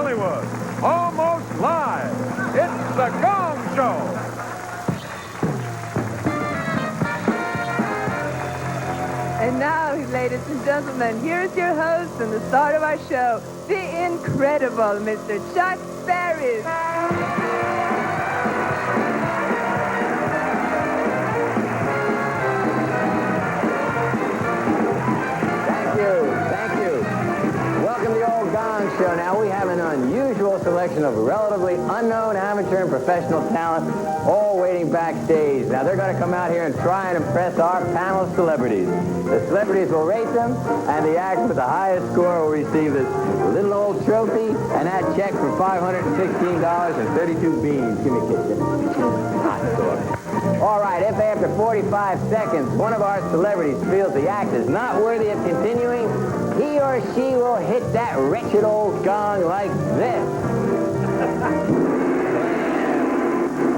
Hollywood, almost live. It's the Gong Show. And now, ladies and gentlemen, here's your host and the start of our show, the incredible Mr. Chuck Barris. Thank you. Welcome to the old Gong Show. Now, we have an unusual selection of relatively unknown amateur and professional talent, all waiting backstage. Now, they're going to come out here and try and impress our panel of celebrities. The celebrities will rate them, and the act with the highest score will receive this little old trophy and that check for $516 and 32 beans. Give me a kiss. Hot dog. All right, if after 45 seconds one of our celebrities feels the act is not worthy of continuing, he or she will hit that wretched old gong like this.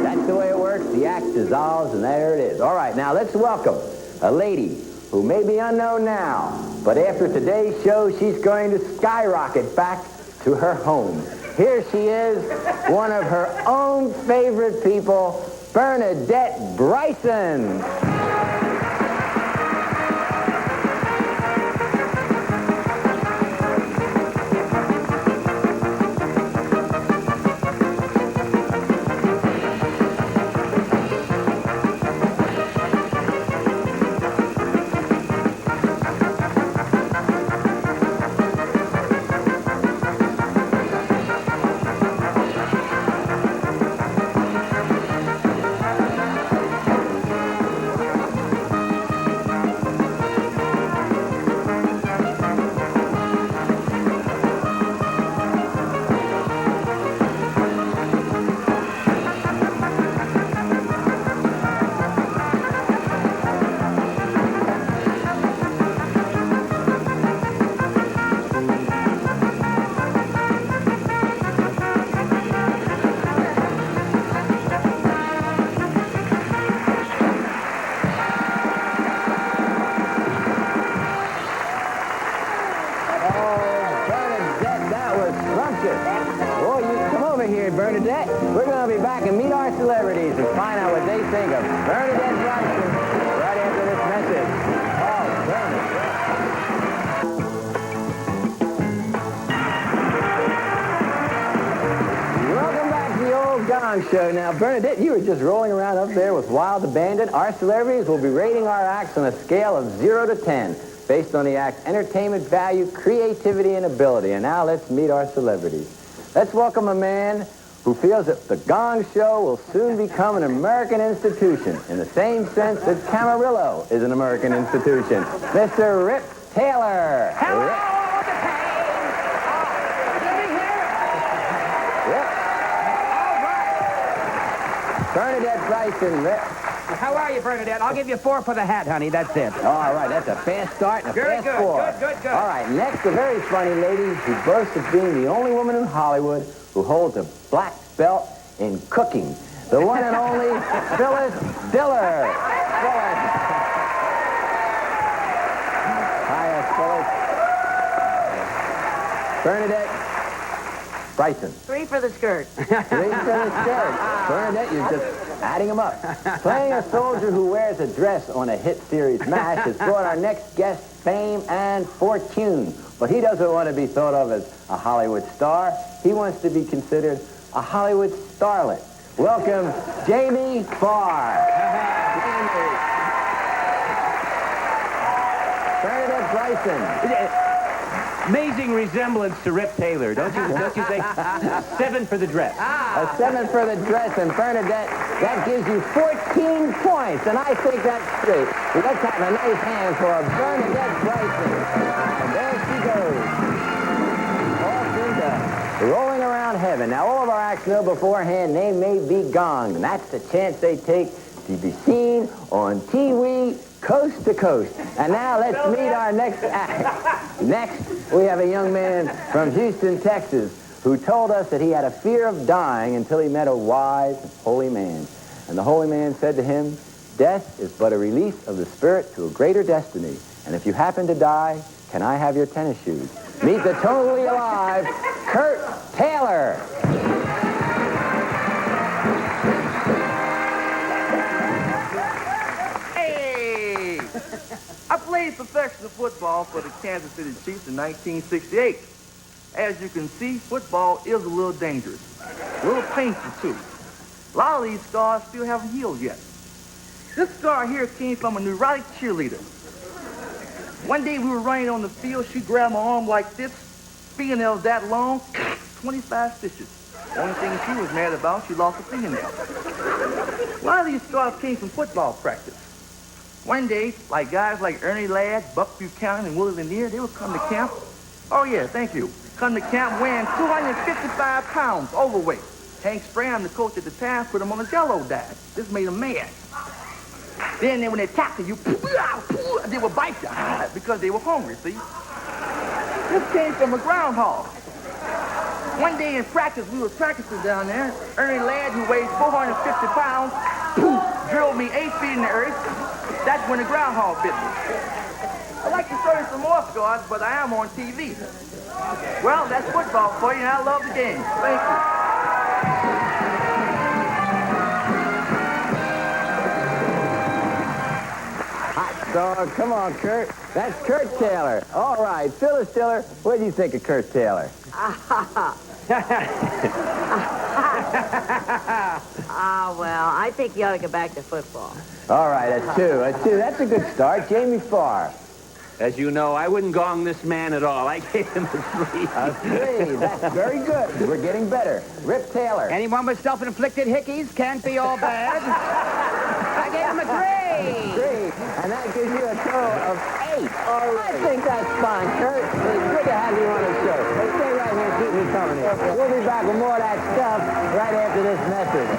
That's the way it works. The act dissolves, and there it is. All right, now let's welcome a lady who may be unknown now, but after today's show, she's going to skyrocket back to her home. Here she is, one of her own favorite people, Bernadette Bryson. Bernadette. We're going to be back and meet our celebrities and find out what they think of Bernadette Bryson right after this message. Oh, Bernadette. Welcome back to the old Gong Show. Now, Bernadette, you were just rolling around up there with Wild Abandon. Our celebrities will be rating our acts on a scale of 0 to 10 based on the act's entertainment value, creativity, and ability. And now let's meet our celebrities. Let's welcome a man who feels that the Gong Show will soon become an American institution in the same sense that Camarillo is an American institution. Mr. Rip Taylor. Hello, Rip. the pain. Rip. Bernadette Bryson, Rip. How are you, Bernadette? I'll give you 4 for the hat, honey. That's it. All right, that's a fast start and a Very fast good, score. good. All right, next, a very funny lady who boasts of being the only woman in Hollywood who holds a black belt in cooking. The one and only Phyllis Diller. Phyllis. Hiya, Phyllis. Bernadette Bryson. 3 for the skirt. 3 for the skirt. Bernadette, you're just adding them up. Playing a soldier who wears a dress on a hit series MASH has brought our next guest fame and fortune. But he doesn't want to be thought of as a Hollywood star. He wants to be considered a Hollywood starlet. Welcome, Jamie Farr. Bernadette Bryson. Amazing resemblance to Rip Taylor, don't you think? 7 for the dress. A 7 for the dress, and Bernadette, that gives you 14 points, and I think that's straight. Let's have a nice hand for Bernadette Bryson. And there she goes. Off into rolling around heaven. Now, all of our acts know beforehand they may be gonged, and that's the chance they take to be seen on TV coast to coast. And now let's meet our next act. Next, we have a young man from Houston, Texas, who told us that he had a fear of dying until he met a wise, holy man. And the holy man said to him, "Death is but a release of the spirit to a greater destiny. And if you happen to die, can I have your tennis shoes?" Meet the totally alive Kurt Taylor. Hey! I played professional football for the Kansas City Chiefs in 1968. As you can see, football is a little dangerous. A little painful, too. A lot of these scars still haven't healed yet. This scar here came from a neurotic cheerleader. One day we were running on the field. She grabbed my arm like this, fingernails that long, 25 stitches. Only thing she was mad about, she lost a fingernail. A lot of these scars came from football practice. One day, like guys like Ernie Ladd, Buck Buchanan, and Willie Lanier, they would come to camp. Oh yeah, thank you. Come to camp weighing 255 pounds, overweight. Hank Stram, the coach at the time, put them on a jello diet. This made them mad. Then when they tackled you, they would bite you because they were hungry, see? This came from a groundhog. One day in practice, we were practicing down there. Ernie Ladd, who weighs 450 pounds, drilled me 8 feet in the earth. That's when the groundhog bit me. I'd like to show you some more scars, but I am on TV. Well, that's football for you, and I love the game. Thank you. Hot dog. Come on, Kurt. That's Kurt Taylor. All right. Phyllis Diller, what do you think of Kurt Taylor? Well, I think you ought to go back to football. All right, a two. That's a good start. Jamie Farr. As you know, I wouldn't gong this man at all. I gave him a 3. A 3. That's very good. We're getting better. Rip Taylor. Anyone with self-inflicted hickeys can't be all bad. I gave him a 3. 3. And that gives you a total of 8. All right. I think that's fine, Kurt. It's good to have you on the show. But stay right here and keep me company. We'll be back with more of that stuff right after this message.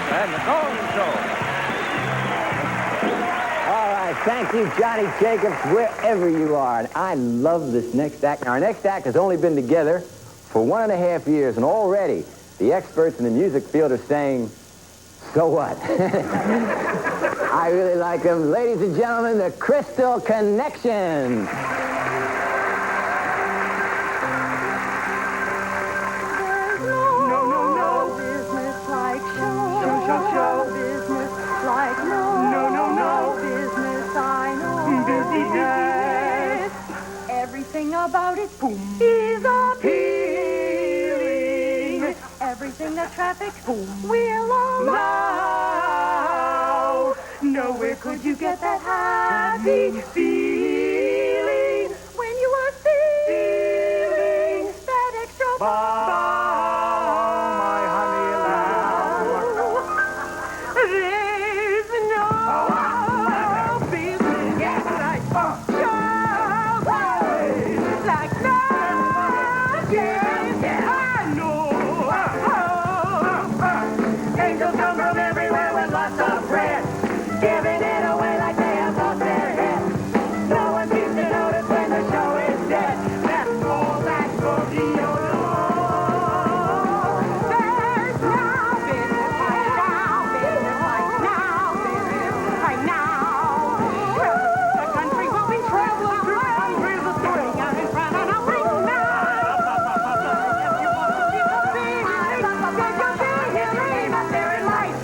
And the Gong Show. All right, thank you, Johnny Jacobs, wherever you are. And I love this next act. Now, our next act has only been together for 1.5 years, and already the experts in the music field are saying, so what? I really like them. Ladies and gentlemen, the Crystal Connection. Everything about it is appealing. Everything that traffic will allow. Nowhere could you get that happy feeling when you are feeling that extra bomb, my honey lamb. There's no feeling like like nothing. I know. Angels come from everywhere with lots of bread, giving it away like they have lost their head. No one seems to notice when the show is dead. That's all that boogie alone. There's no business like now, business like now, business like now. The country will be traveling through countries of spring out in front of the ring now. If you want to get the feeling, get your feeling up there in life.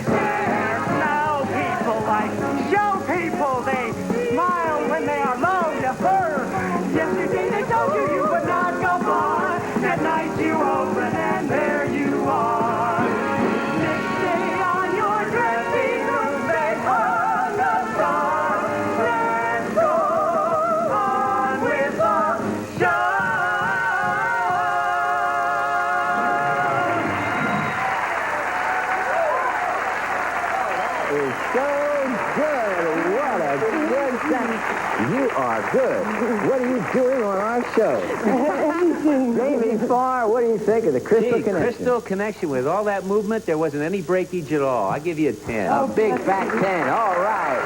There's no people like show people. They smile when they are low to her. Yesterday they told you you would not go far. That night you open and there you are. Next day on your dressing room they hung a star. Let's go on with the show. Is so good. What a good sound. You are good. What are you doing on our show? Jamie Farr, what do you think of the Crystal Gee, Connection? Crystal Connection, with all that movement, there wasn't any breakage at all. I give you a 10. A big fat 10. All right.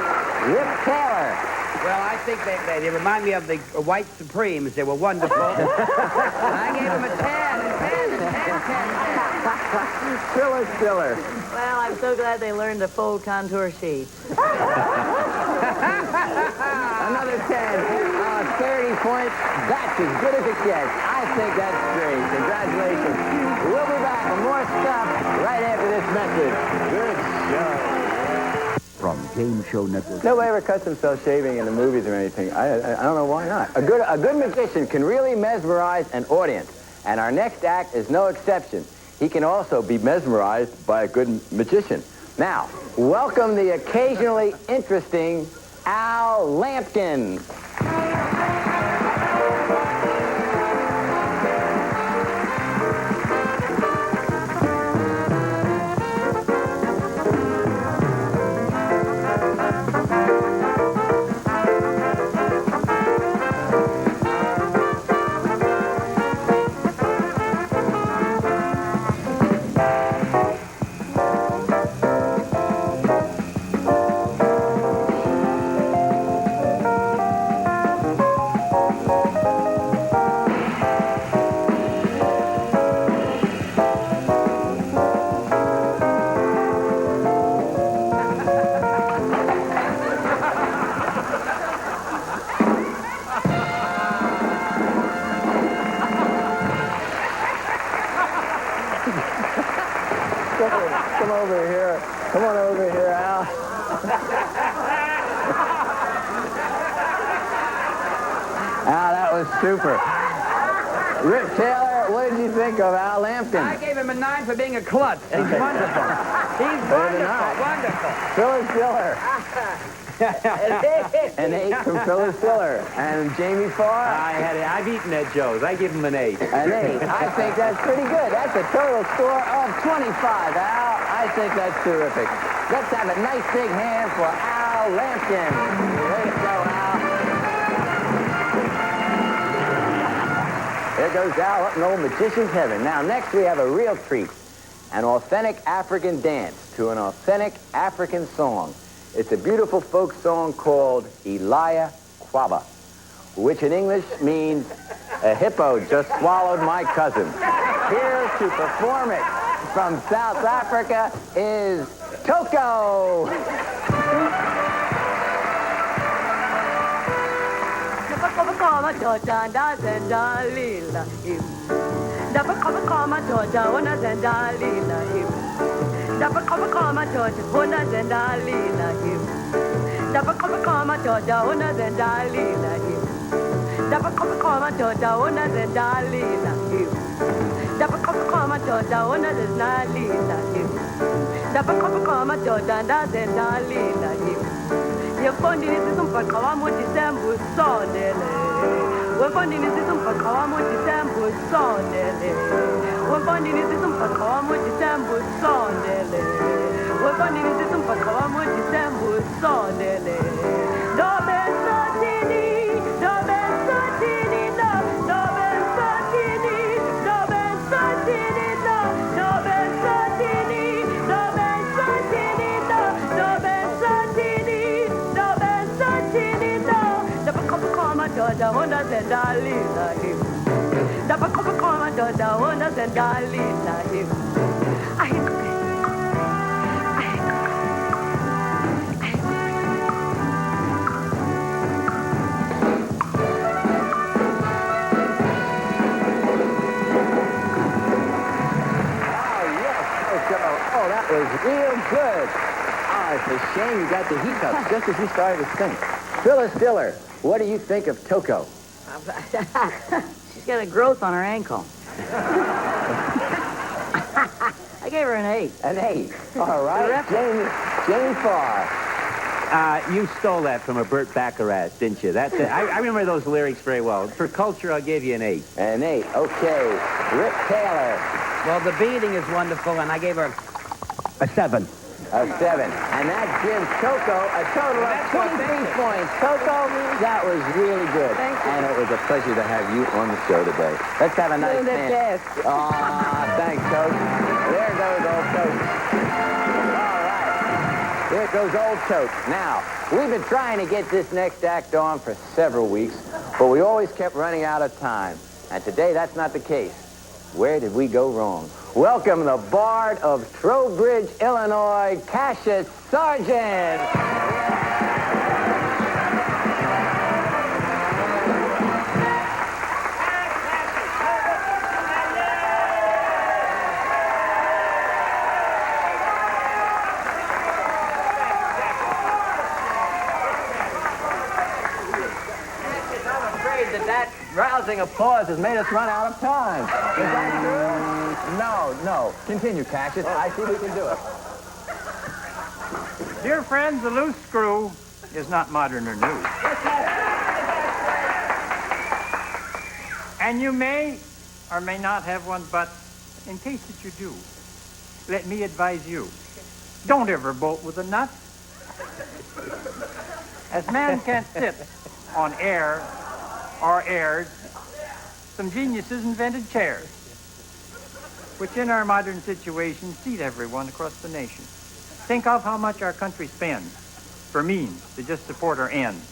Rip Taylor. Well, I think they remind me of the White Supremes. They were wonderful. I gave them a 10. Phyllis Diller. Well, I'm so glad they learned to fold contour sheets. Another 10. 30 points. That's as good as it gets. I think that's great. Congratulations. We'll be back with more stuff right after this message. Good show. From Game Show Network. Nobody ever cuts himself shaving in the movies or anything. I don't know why not. A good magician can really mesmerize an audience. And our next act is no exception. He can also be mesmerized by a good magician. Now, welcome the occasionally interesting Al Lampkin. Come over here. Come on over here, Al. Al, that was super. Rip Taylor, what did you think of Al Lampkin? I gave him a 9 for being a klutz. He's wonderful. He's Better than wonderful, I. wonderful. Phyllis Diller. An 8 from Phyllis Diller. And Jamie Farr. I've eaten at Joe's. I give him an 8. An 8. I think that's pretty good. That's a total score of 25, Al. I think that's terrific. Let's have a nice big hand for Al Lampkin. Way to go, Al. There goes Al up in old magician's heaven. Now, next we have a real treat. An authentic African dance to an authentic African song. It's a beautiful folk song called Elia Kwaba, which in English means a hippo just swallowed my cousin. Here to perform it from South Africa is Toco. Oh, that was real good. Oh, it's a shame you got the hiccups just as you started to sing. Phyllis Diller, what do you think of Toco? She's got a growth on her ankle. I gave her an 8. An 8. All right. Jamie Farr. You stole that from a Burt Bacharach, didn't you? That's it. I remember those lyrics very well. For culture, I'll give you an 8. An 8. Okay. Rip Taylor. Well, the beating is wonderful, and I gave her a 7. A 7. And that gives Toco a total of 23 points. Toco, that was really good. Thank you. And it was a pleasure to have you on the show today. Let's have a nice You're the hand. best. Thanks, Coach. There goes old Coach. All right. There goes old Coach. Now, we've been trying to get this next act on for several weeks, but we always kept running out of time. And today, that's not the case. Where did we go wrong? Welcome the Bard of Trowbridge, Illinois, Cassius Sargent. That rousing applause has made us run out of time. Is that true? No. Continue, Cassius. I see we can do it. Dear friends, the loose screw is not modern or new. And you may or may not have one, but in case that you do, let me advise you, don't ever bolt with a nut. As man can't sit on air or airs, some geniuses invented chairs, which in our modern situation seat everyone across the nation. Think of how much our country spends for means to just support our ends.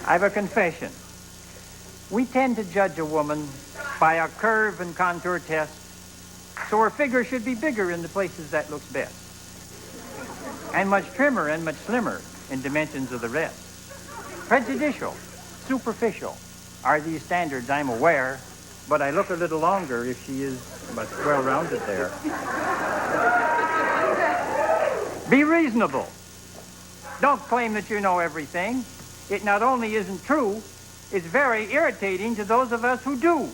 I have a confession. We tend to judge a woman by a curve and contour test, so her figure should be bigger in the places that looks best, and much trimmer and much slimmer in dimensions of the rest. Prejudicial, superficial are these standards, I'm aware, but I look a little longer if she is but well-rounded there. Be reasonable. Don't claim that you know everything. It not only isn't true, it's very irritating to those of us who do.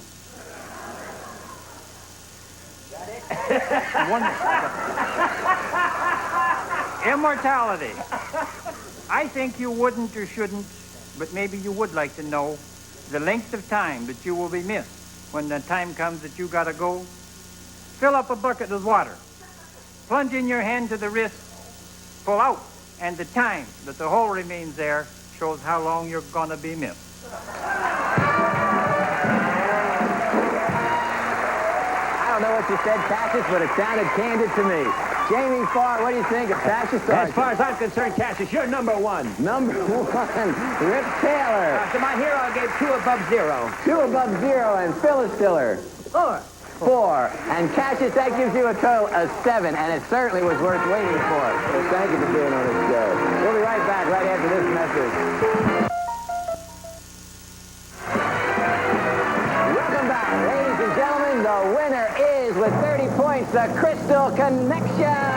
Immortality. I think you wouldn't or shouldn't, but maybe you would like to know the length of time that you will be missed when the time comes that you gotta go. Fill up a bucket with water. Plunge in your hand to the wrist. Pull out. And the time that the hole remains there shows how long you're gonna be missed. I don't know what you said, Cassius, but it sounded candid to me. Jamie Farr, what do you think of Cassius? As far as I'm concerned, Cassius, you're number one. Number one, Rip Taylor. To my hero, I gave 2 above 0. 2 above 0, and Phyllis Diller. 4. And Cassius, that gives you a total of 7, and it certainly was worth waiting for. So thank you for being on this show. We'll be right back right after this message. Welcome back, ladies and gentlemen. The winner is, with 30 points, the Crystal Connection.